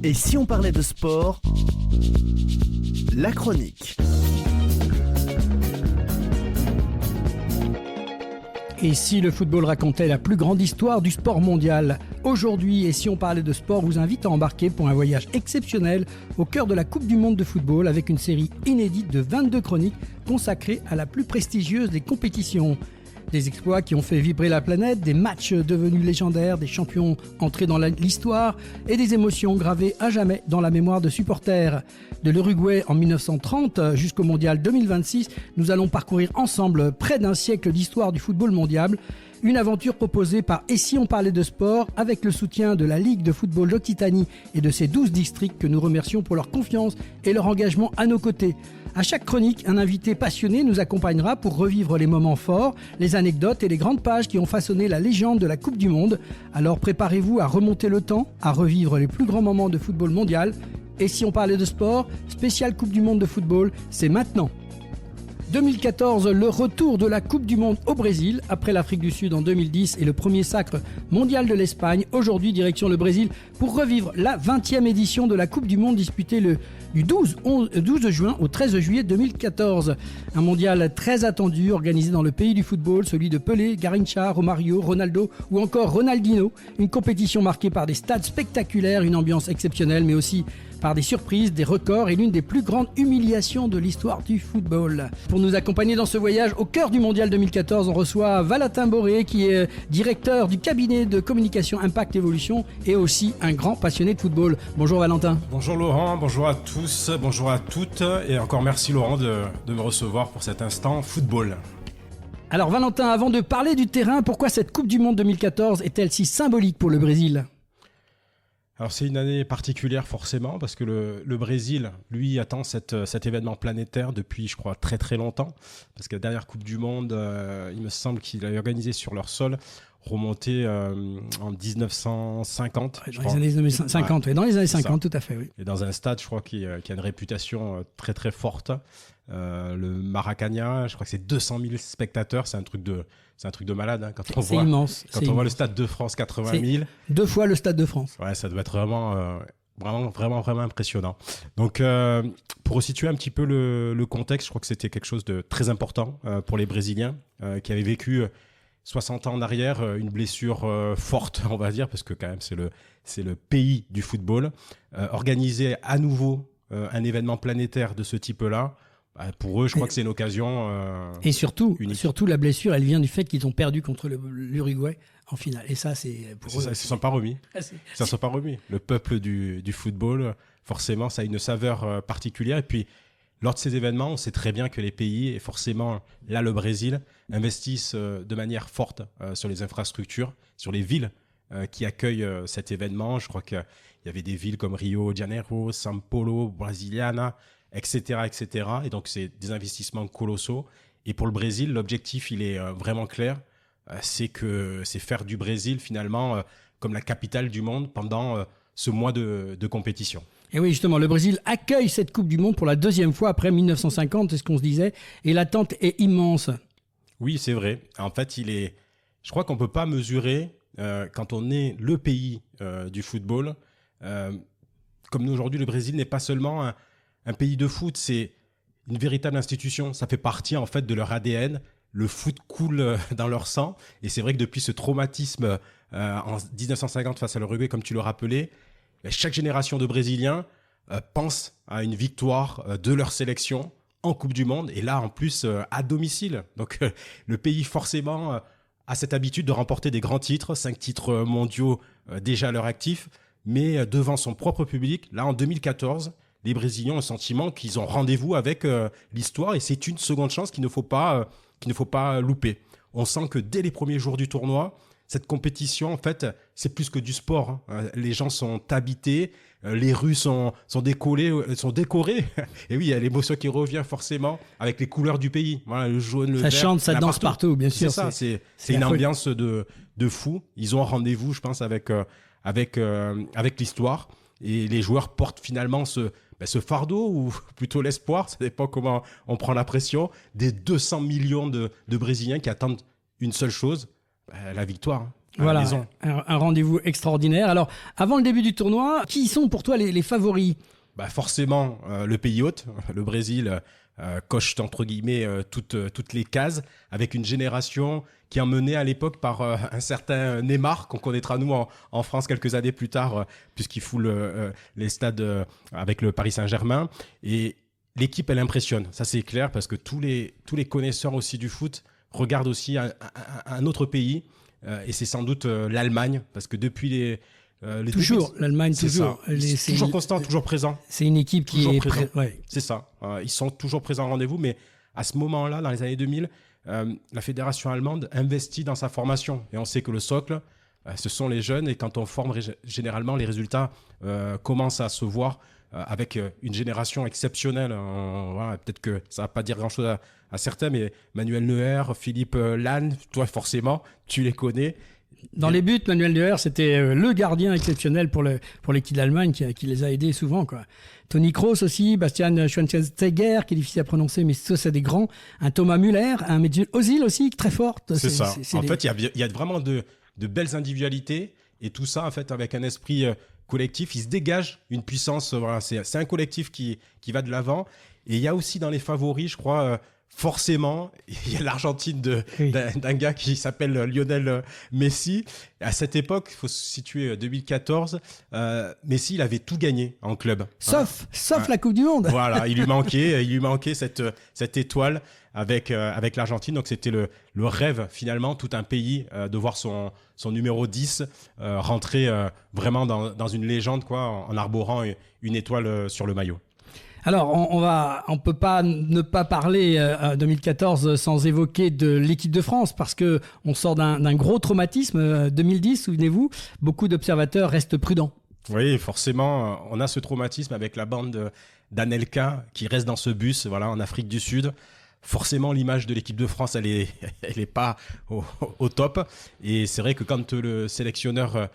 Et si on parlait de sport, la chronique. Et si le football racontait la plus grande histoire du sport mondial? Aujourd'hui, et si on parlait de sport, vous invite à embarquer pour un voyage exceptionnel au cœur de la Coupe du Monde de football avec une série inédite de 22 chroniques consacrées à la plus prestigieuse des compétitions. Des exploits qui ont fait vibrer la planète, des matchs devenus légendaires, des champions entrés dans l'histoire et des émotions gravées à jamais dans la mémoire de supporters. De l'Uruguay en 1930 jusqu'au Mondial 2026, nous allons parcourir ensemble près d'un siècle d'histoire du football mondial. Une aventure proposée par Et si on parlait de sport avec le soutien de la Ligue de football d'Occitanie et de ses 12 districts que nous remercions pour leur confiance et leur engagement à nos côtés. À chaque chronique, un invité passionné nous accompagnera pour revivre les moments forts, les anecdotes et les grandes pages qui ont façonné la légende de la Coupe du Monde. Alors préparez-vous à remonter le temps, à revivre les plus grands moments de football mondial. Et si on parlait de sport, spécial Coupe du Monde de football, c'est maintenant. 2014, le retour de la Coupe du Monde au Brésil, après l'Afrique du Sud en 2010 et le premier sacre mondial de l'Espagne. Aujourd'hui, direction le Brésil pour revivre la 20e édition de la Coupe du Monde disputée du 12 juin au 13 juillet 2014. Un mondial très attendu, organisé dans le pays du football, celui de Pelé, Garrincha, Romario, Ronaldo ou encore Ronaldinho. Une compétition marquée par des stades spectaculaires, une ambiance exceptionnelle, mais aussi par des surprises, des records et l'une des plus grandes humiliations de l'histoire du football. Pour nous accompagner dans ce voyage au cœur du Mondial 2014, on reçoit Valentin Boré, qui est directeur du cabinet de communication Impact Evolution et aussi un grand passionné de football. Bonjour Valentin. Bonjour Laurent, bonjour à tous, bonjour à toutes et encore merci Laurent de me recevoir pour cet instant football. Alors Valentin, avant de parler du terrain, pourquoi cette Coupe du Monde 2014 est-elle si symbolique pour le Brésil ? Alors c'est une année particulière forcément parce que le Brésil, lui, attend cet événement planétaire depuis, je crois, très très longtemps. Parce que la dernière Coupe du Monde, il me semble qu'il a organisé sur leur sol, remonté en 1950. Dans les années 1950, ouais, dans les années 50, tout à fait, oui. Et dans un stade, je crois, qui a une réputation très très forte. Le Maracanã, je crois que c'est 200 000 spectateurs, c'est un truc de malade hein, quand on voit. Immense. Quand on voit le Stade de France 80 000. C'est 2 fois le Stade de France. Ouais, ça doit être vraiment impressionnant. Donc, pour resituer un petit peu le contexte, je crois que c'était quelque chose de très important pour les Brésiliens qui avaient vécu 60 ans en arrière, une blessure forte, on va dire, parce que quand même c'est le pays du football. Organiser à nouveau un événement planétaire de ce type-là, pour eux, je crois que c'est une occasion et surtout, unique. La blessure, elle vient du fait qu'ils ont perdu contre l'Uruguay en finale. Et ça, c'est pour eux. Ça ne s'en pas remis. Ça ne s'en pas remis. Le peuple du football, forcément, ça a une saveur particulière. Et puis, lors de ces événements, on sait très bien que les pays, et forcément là le Brésil, investissent de manière forte sur les infrastructures, sur les villes qui accueillent cet événement. Je crois qu'il y avait des villes comme Rio de Janeiro, São Paulo, Brasiliana, etc., etc. Et donc, c'est des investissements colossaux. Et pour le Brésil, l'objectif, il est vraiment clair. C'est faire du Brésil, finalement, comme la capitale du monde pendant ce mois de compétition. Et oui, justement, le Brésil accueille cette Coupe du Monde pour la deuxième fois après 1950, c'est ce qu'on se disait. Et l'attente est immense. Oui, c'est vrai. En fait, je crois qu'on ne peut pas mesurer, quand on est le pays du football, comme nous aujourd'hui, le Brésil n'est pas seulement un pays de foot, c'est une véritable institution. Ça fait partie, en fait, de leur ADN. Le foot coule dans leur sang. Et c'est vrai que depuis ce traumatisme en 1950 face à l'Uruguay, comme tu le rappelais, chaque génération de Brésiliens pense à une victoire de leur sélection en Coupe du Monde. Et là, en plus, à domicile. Donc, le pays, forcément, a cette habitude de remporter des grands titres, 5 titres mondiaux déjà à leur actif, mais devant son propre public. Là, en 2014... les Brésiliens ont le sentiment qu'ils ont rendez-vous avec l'histoire et c'est une seconde chance qu'il ne faut pas louper. On sent que dès les premiers jours du tournoi, cette compétition, en fait, c'est plus que du sport. Hein. Les gens sont habités, les rues sont décorées. Et oui, il y a l'émotion qui revient forcément avec les couleurs du pays. Voilà, le jaune, le vert. Ça chante, ça danse partout, bien sûr. C'est ça, c'est une ambiance de fou. Ils ont un rendez-vous, je pense, avec l'histoire. Et les joueurs portent finalement ce fardeau, ou plutôt l'espoir, ça dépend comment on prend la pression, des 200 millions de Brésiliens qui attendent une seule chose, la victoire. à la Voilà, maison. un rendez-vous extraordinaire. Alors, avant le début du tournoi, qui sont pour toi les favoris? Bah forcément, le pays hôte, le Brésil, coche entre guillemets toutes les cases, avec une génération qui est emmenée à l'époque par un certain Neymar, qu'on connaîtra nous en France quelques années plus tard, puisqu'il foule les stades avec le Paris Saint-Germain. Et l'équipe, elle impressionne, ça c'est clair, parce que tous les connaisseurs aussi du foot regardent aussi un autre pays, et c'est sans doute l'Allemagne, parce que depuis les Toujours, l'Allemagne, c'est toujours. ça. Toujours constant, toujours présent. C'est une équipe qui Toujours est présent. ouais. C'est ça. Ils sont toujours présents au rendez-vous, mais à ce moment-là, dans les années 2000, la fédération allemande investit dans sa formation. Et on sait que le socle, ce sont les jeunes. Et quand on forme, généralement, les résultats commencent à se voir avec une génération exceptionnelle. Voilà, peut-être que ça ne va pas dire grand-chose à certains, mais Manuel Neuer, Philippe Lahm, toi forcément, tu les connais. Dans les buts, Manuel Neuer, c'était le gardien exceptionnel pour l'équipe d'Allemagne qui les a aidés souvent, quoi. Toni Kroos aussi, Bastian Schweinsteiger, qui est difficile à prononcer, mais ça, c'est des grands. Un Thomas Müller, un Mesut Özil aussi, très forte. C'est ça. En fait, il y a vraiment de belles individualités, et tout ça, en fait, avec un esprit collectif, il se dégage une puissance. Voilà, c'est un collectif qui va de l'avant. Et il y a aussi dans les favoris, je crois, forcément, il y a l'Argentine d'un gars qui s'appelle Lionel Messi. À cette époque, il faut se situer 2014, Messi, il avait tout gagné en club. Sauf la Coupe du Monde. Voilà, il lui manquait cette étoile avec l'Argentine. Donc c'était le rêve finalement, tout un pays, de voir son numéro 10 rentrer vraiment dans une légende, quoi, en arborant une étoile sur le maillot. Alors, on peut pas ne pas parler 2014 sans évoquer de l'équipe de France, parce que on sort d'un gros traumatisme 2010, souvenez-vous, beaucoup d'observateurs restent prudents. Oui, forcément, on a ce traumatisme avec la bande d'Anelka qui reste dans ce bus, voilà, en Afrique du Sud. Forcément, l'image de l'équipe de France, elle est pas au top. Et c'est vrai que quand le sélectionneur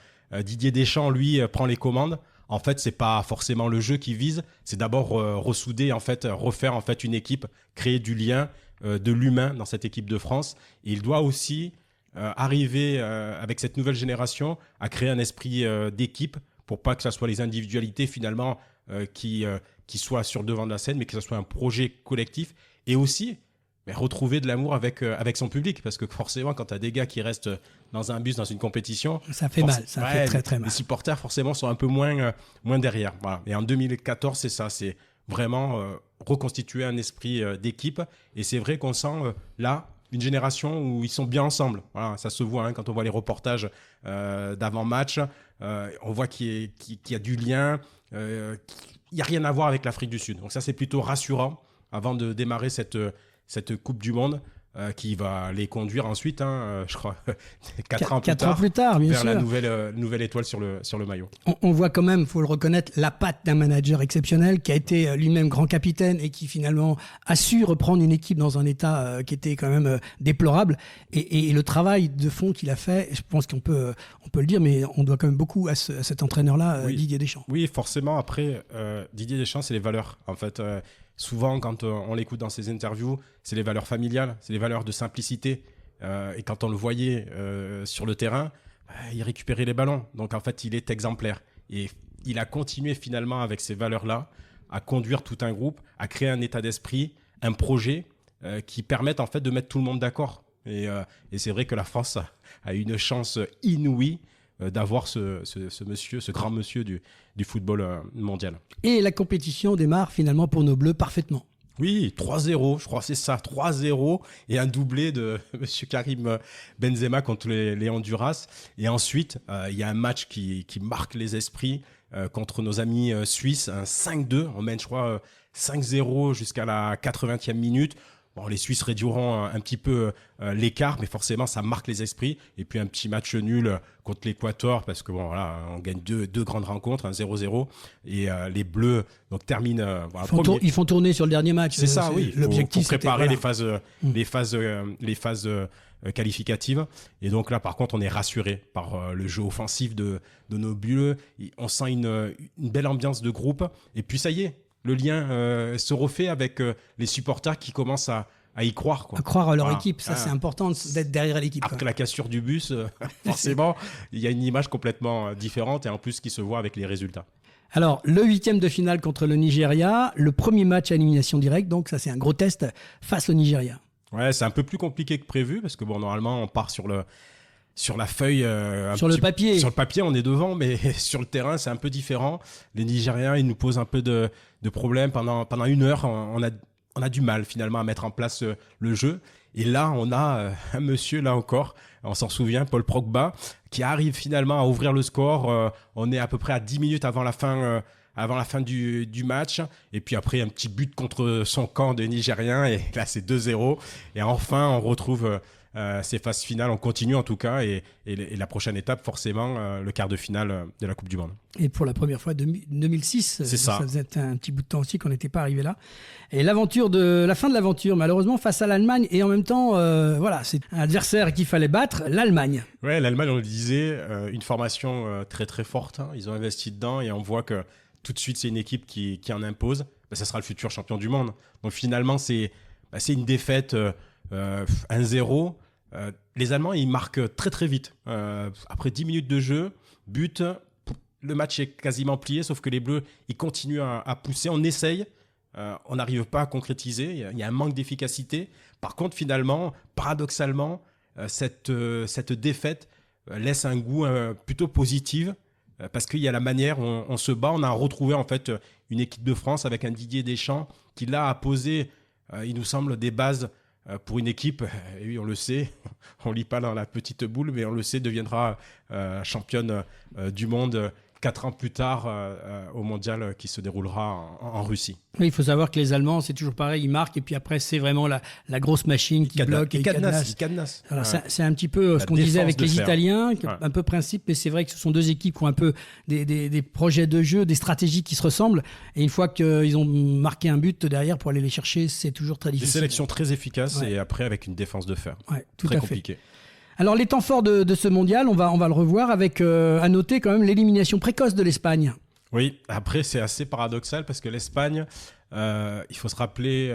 Didier Deschamps, lui, prend les commandes, en fait, c'est pas forcément le jeu qui vise, c'est d'abord ressouder, en fait, refaire en fait une équipe, créer du lien, de l'humain dans cette équipe de France. Et il doit aussi arriver avec cette nouvelle génération à créer un esprit d'équipe pour pas que ce soit les individualités finalement qui soient sur le devant de la scène, mais que ce soit un projet collectif. Et aussi retrouver de l'amour avec son public, parce que forcément, quand tu as des gars qui restent dans un bus, dans une compétition, ça fait mal, ça fait très très mal. Les supporters forcément sont un peu moins derrière. Voilà. Et en 2014, c'est ça, c'est vraiment reconstituer un esprit d'équipe. Et c'est vrai qu'on sent là une génération où ils sont bien ensemble. Voilà, ça se voit quand on voit les reportages d'avant-match. On voit qu'il y a du lien. Il n'y a rien à voir avec l'Afrique du Sud. Donc ça, c'est plutôt rassurant avant de démarrer cette Coupe du Monde qui va les conduire ensuite, je crois, 4 ans plus tard, bien vers sûr, la nouvelle étoile sur le maillot. On voit quand même, il faut le reconnaître, la patte d'un manager exceptionnel qui a été lui-même grand capitaine et qui finalement a su reprendre une équipe dans un état qui était quand même déplorable. Et le travail de fond qu'il a fait, je pense qu'on peut le dire, mais on doit quand même beaucoup à cet entraîneur-là, oui. Didier Deschamps. Oui, forcément. Après, Didier Deschamps, c'est les valeurs, en fait. Souvent, quand on l'écoute dans ses interviews, c'est les valeurs familiales, c'est les valeurs de simplicité. Et quand on le voyait sur le terrain, il récupérait les ballons. Donc, en fait, il est exemplaire. Et il a continué finalement avec ces valeurs-là à conduire tout un groupe, à créer un état d'esprit, un projet qui permettent en fait de mettre tout le monde d'accord. Et c'est vrai que la France a une chance inouïe d'avoir ce grand monsieur du football mondial. Et la compétition démarre finalement pour nos Bleus parfaitement. Oui, 3-0, je crois, c'est ça, 3-0, et un doublé de M. Karim Benzema contre les Honduras. Et ensuite, il y a un match qui marque les esprits contre nos amis suisses, un 5-2, on mène, je crois, 5-0 jusqu'à la 80e minute. Bon, les Suisses réduiront un petit peu l'écart, mais forcément, ça marque les esprits. Et puis, un petit match nul contre l'Équateur, parce que bon, voilà, on gagne deux grandes rencontres, un 0-0. Et les Bleus donc, terminent... Ils font tourner sur le dernier match. C'est ça, oui. L'objectif, pour préparer voilà. les phases qualificatives. Et donc là, par contre, on est rassuré par le jeu offensif de nos Bleus. On sent une belle ambiance de groupe. Et puis, ça y est. Le lien se refait avec les supporters qui commencent à à y croire, quoi. À croire à leur Voilà. équipe, ça c'est important d'être derrière l'équipe. Après quoi. la cassure du bus, forcément, il y a une image complètement différente et en plus qui se voit avec les résultats. Alors, le 8e de finale contre le Nigeria, le premier match à élimination directe, donc ça c'est un gros test face au Nigeria. Ouais, c'est un peu plus compliqué que prévu parce que bon, normalement, on part sur la feuille. Sur le papier. Sur le papier, on est devant, mais sur le terrain, c'est un peu différent. Les Nigériens, ils nous posent un peu de problèmes. Pendant 1 heure, on a du mal finalement à mettre en place le jeu. Et là, on a un monsieur, là encore, on s'en souvient, Paul Pogba, qui arrive finalement à ouvrir le score. On est à peu près à 10 minutes avant la fin du match. Et puis après, un petit but contre son camp de Nigériens. Et là, c'est 2-0. Et enfin, on retrouve ces phases finales. On continue en tout cas. Et la prochaine étape, forcément, le quart de finale de la Coupe du Monde. Et pour la première fois, 2006, C'est ça. Ça faisait un petit bout de temps aussi qu'on n'était pas arrivé là. Et la fin de l'aventure, malheureusement, face à l'Allemagne. Et en même temps, voilà, c'est un adversaire qu'il fallait battre, l'Allemagne. Ouais, l'Allemagne, on le disait, une formation très très forte. Hein. Ils ont investi dedans et on voit que tout de suite, c'est une équipe qui en impose. Ça sera le futur champion du monde. Donc finalement, c'est une défaite 1-0. Les Allemands, ils marquent très très vite. Après 10 minutes de jeu, but, le match est quasiment plié, sauf que les Bleus, ils continuent à pousser. On essaye, on n'arrive pas à concrétiser. Il y a un manque d'efficacité. Par contre, finalement, paradoxalement, cette défaite laisse un goût plutôt positif. Parce qu'il y a la manière où on se bat. On a retrouvé en fait une équipe de France avec un Didier Deschamps qui là a posé, il nous semble, des bases pour une équipe. Et oui, on le sait, on ne lit pas dans la petite boule, mais on le sait, deviendra championne du monde 4 ans plus tard au mondial qui se déroulera en Russie. Oui, il faut savoir que les Allemands, c'est toujours pareil, ils marquent et puis après, c'est vraiment la grosse machine qui bloque et cadenasse. Alors, Ouais. c'est un petit peu ce La qu'on disait défense avec de les fer. Italiens, Ouais. un peu principe, mais c'est vrai que ce sont deux équipes qui ont un peu des projets de jeu, des stratégies qui se ressemblent. Et une fois qu'ils ont marqué un but derrière pour aller les chercher, c'est toujours très Des difficile. sélections très efficaces Ouais. et après avec une défense de fer. Ouais, tout Très à fait. compliqué. Alors, les temps forts de ce mondial, on va le revoir avec, à noter quand même, l'élimination précoce de l'Espagne. Oui, après c'est assez paradoxal parce que l'Espagne, il faut se rappeler,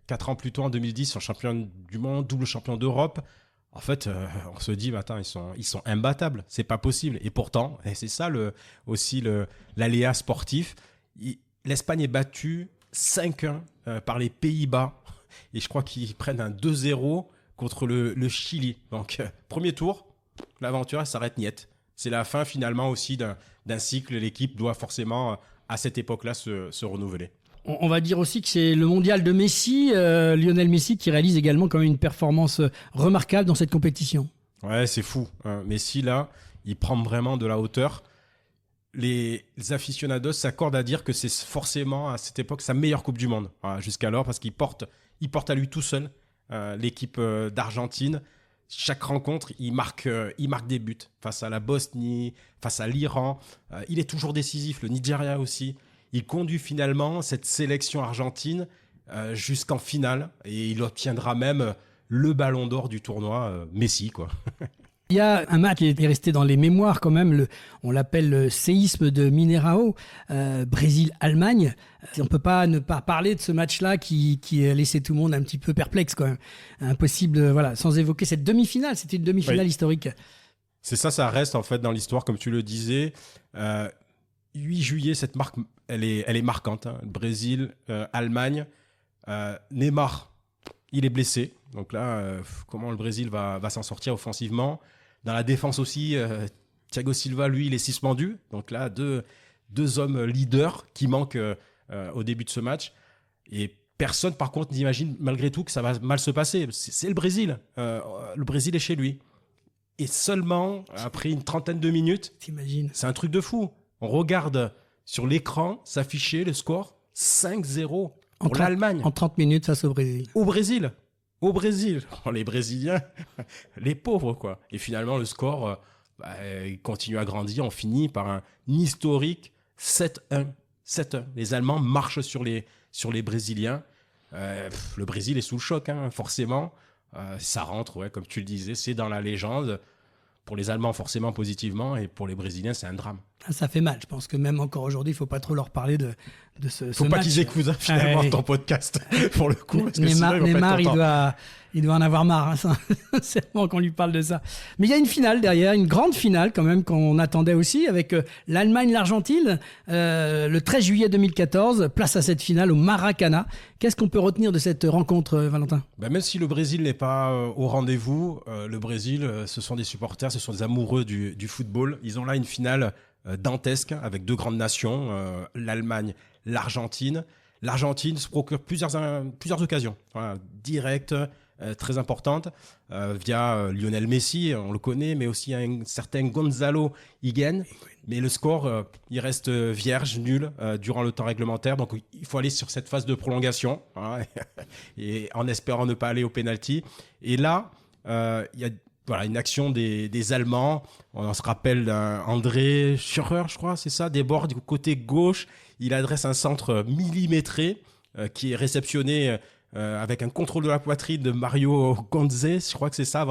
4 ans plus tôt en 2010, sont champions du monde, double champion d'Europe. En fait, on se dit, attends, ils sont imbattables, c'est pas possible. Et pourtant, et c'est ça aussi l'aléa sportif, l'Espagne est battue 5-1 par les Pays-Bas et je crois qu'ils prennent un 2-0 contre le Chili. Donc, premier tour, l'aventure elle s'arrête net. C'est la fin finalement aussi d'un cycle. L'équipe doit forcément, à cette époque-là, se renouveler. On va dire aussi que c'est le mondial de Messi, Lionel Messi, qui réalise également quand même une performance remarquable dans cette compétition. Ouais, c'est fou. Hein. Messi, là, il prend vraiment de la hauteur. Les aficionados s'accordent à dire que c'est forcément, à cette époque, sa meilleure Coupe du Monde. Voilà, jusqu'alors, parce qu'il porte à lui tout seul l'équipe d'Argentine. Chaque rencontre, il marque des buts face à la Bosnie, face à l'Iran. Il est toujours décisif, le Nigeria aussi. Il conduit finalement cette sélection argentine jusqu'en finale et il obtiendra même le ballon d'or du tournoi, Messi, quoi. Il y a un match qui est resté dans les mémoires quand même, on l'appelle le séisme de Mineirao, Brésil-Allemagne. On ne peut pas ne pas parler de ce match-là qui a laissé tout le monde un petit peu perplexe quand même. Impossible, voilà, sans évoquer cette demi-finale. C'était une demi-finale historique. C'est ça, ça reste en fait dans l'histoire, comme tu le disais. 8 juillet, cette marque, elle est marquante. Hein. Brésil, Allemagne, Neymar, il est blessé. Donc là, comment le Brésil va s'en sortir offensivement? Dans la défense aussi, Thiago Silva, lui, il est suspendu. Donc là, deux hommes leaders qui manquent au début de ce match. Et personne, par contre, n'imagine malgré tout que ça va mal se passer. C'est le Brésil. Le Brésil est chez lui. Et seulement, après une trentaine de minutes, T'imagines? c'est un truc de fou. On regarde sur l'écran s'afficher le score 5-0 pour l'Allemagne. En 30 minutes face au Brésil. Au Brésil. Oh, les Brésiliens, les pauvres, quoi. Et finalement, le score il continue à grandir. On finit par un historique 7-1. 7-1. Les Allemands marchent sur les Brésiliens. Le Brésil est sous le choc, hein, forcément. Ça rentre, ouais, comme tu le disais, c'est dans la légende. Pour les Allemands, forcément positivement. Et pour les Brésiliens, c'est un drame. Ça fait mal. Je pense que même encore aujourd'hui, il ne faut pas trop leur parler de ce match. Faut pas qu'ils écoutent finalement ton podcast, pour le coup. Parce que Neymar, il doit en avoir marre. Hein, sincèrement, qu'on lui parle de ça. Mais il y a une finale derrière, une grande finale quand même qu'on attendait aussi, avec l'Allemagne-l'Argentine, le 13 juillet 2014. Place à cette finale au Maracana. Qu'est-ce qu'on peut retenir de cette rencontre, Valentin ? Même si le Brésil n'est pas au rendez-vous, le Brésil, ce sont des supporters, ce sont des amoureux du football. Ils ont là une finale dantesque avec deux grandes nations, l'Allemagne, l'Argentine. L'Argentine se procure plusieurs occasions directes, très importantes, via Lionel Messi, on le connaît, mais aussi un certain Gonzalo Higuaín. Mais le score, il reste vierge, nul, durant le temps réglementaire. Donc il faut aller sur cette phase de prolongation, et en espérant ne pas aller au pénalty. Et là, il y a une action des Allemands. On se rappelle André Schürrle, je crois, c'est ça, déborde du côté gauche. Il adresse un centre millimétré qui est réceptionné avec un contrôle de la poitrine de Mario Götze, je crois que c'est ça.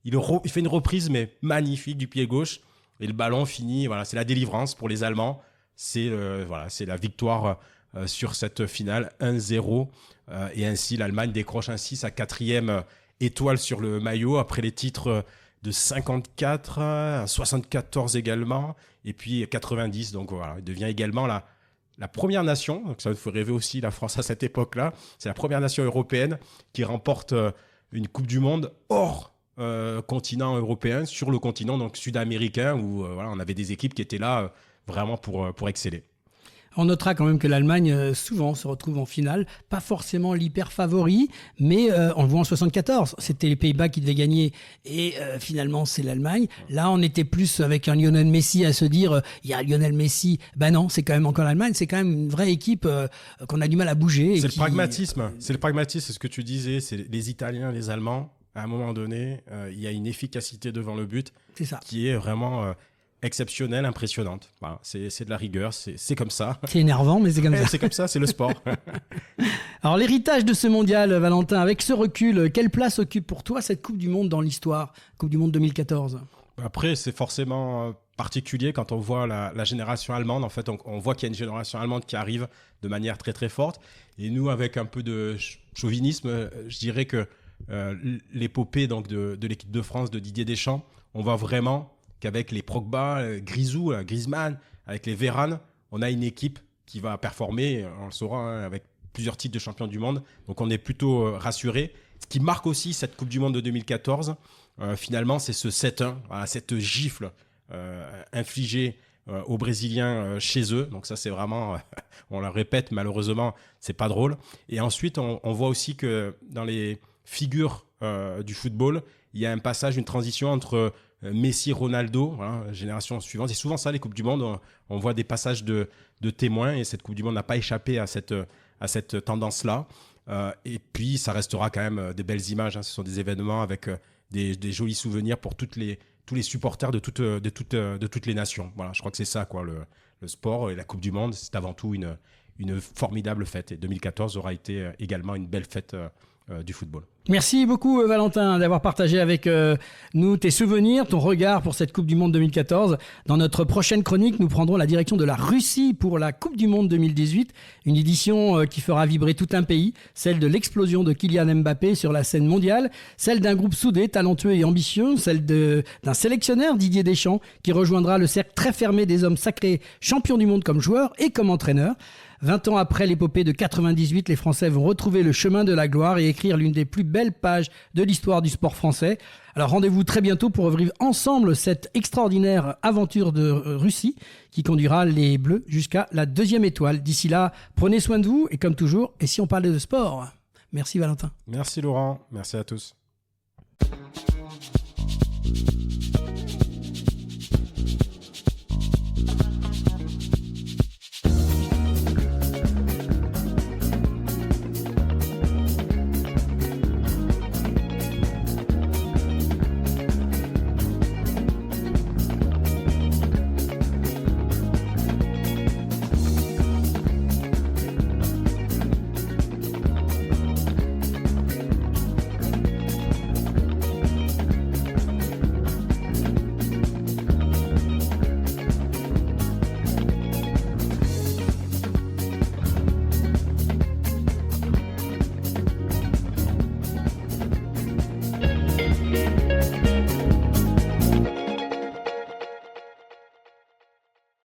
Il fait une reprise, mais magnifique, du pied gauche. Et le ballon finit, c'est la délivrance pour les Allemands. C'est la victoire sur cette finale, 1-0. Et ainsi, l'Allemagne décroche ainsi sa 4e étoile sur le maillot, après les titres de 54, 74 également, et puis 90. Donc voilà, il devient également la première nation, donc ça fait rêver aussi la France à cette époque-là, c'est la première nation européenne qui remporte une Coupe du Monde hors continent européen, sur le continent donc sud-américain, où on avait des équipes qui étaient là vraiment pour exceller. On notera quand même que l'Allemagne souvent se retrouve en finale, pas forcément l'hyper favori, mais on le voit en 74, c'était les Pays-Bas qui devaient gagner et finalement c'est l'Allemagne. Là on était plus avec un Lionel Messi à se dire il y a Lionel Messi, non, c'est quand même encore l'Allemagne, c'est quand même une vraie équipe qu'on a du mal à bouger. C'est le pragmatisme, c'est ce que tu disais, c'est les Italiens, les Allemands, à un moment donné, il y a une efficacité devant le but qui est vraiment exceptionnelle, impressionnante. Voilà, c'est de la rigueur, c'est comme ça. C'est énervant, mais c'est comme ça. C'est comme ça, c'est le sport. Alors l'héritage de ce mondial, Valentin, avec ce recul, quelle place occupe pour toi cette Coupe du Monde dans l'histoire, Coupe du Monde 2014 ? Après, c'est forcément particulier quand on voit la génération allemande. En fait, on voit qu'il y a une génération allemande qui arrive de manière très très forte. Et nous, avec un peu de chauvinisme, je dirais que l'épopée donc de l'équipe de France de Didier Deschamps, on voit vraiment qu'avec les Pogba, Grisou, Griezmann, avec les Varane, on a une équipe qui va performer, on le saura, avec plusieurs titres de champion du monde. Donc on est plutôt rassuré. Ce qui marque aussi cette Coupe du Monde de 2014, finalement, c'est ce 7-1, cette gifle infligée aux Brésiliens chez eux. Donc ça, c'est vraiment, on le répète, malheureusement, c'est pas drôle. Et ensuite, on voit aussi que dans les figures du football, il y a un passage, une transition entre Messi, Ronaldo, génération suivante. C'est souvent ça, les Coupes du Monde. On voit des passages de témoins, et cette Coupe du Monde n'a pas échappé à cette tendance-là. Et puis, ça restera quand même des belles images. Ce sont des événements avec des jolis souvenirs pour tous les supporters de toutes les nations. Voilà, je crois que c'est ça, quoi, le sport et la Coupe du Monde. C'est avant tout une formidable fête. Et 2014 aura été également une belle fête du football. Merci beaucoup Valentin d'avoir partagé avec nous tes souvenirs, ton regard pour cette Coupe du Monde 2014. Dans notre prochaine chronique, nous prendrons la direction de la Russie pour la Coupe du Monde 2018, une édition qui fera vibrer tout un pays, celle de l'explosion de Kylian Mbappé sur la scène mondiale, celle d'un groupe soudé, talentueux et ambitieux, celle d'un sélectionneur, Didier Deschamps, qui rejoindra le cercle très fermé des hommes sacrés, champions du monde comme joueurs et comme entraîneurs. 20 ans après l'épopée de 98, les Français vont retrouver le chemin de la gloire et écrire l'une des plus belles pages de l'histoire du sport français. Alors rendez-vous très bientôt pour revivre ensemble cette extraordinaire aventure de Russie qui conduira les Bleus jusqu'à la 2e étoile. D'ici là, prenez soin de vous et comme toujours, et si on parlait de sport ? Merci Valentin. Merci Laurent, merci à tous.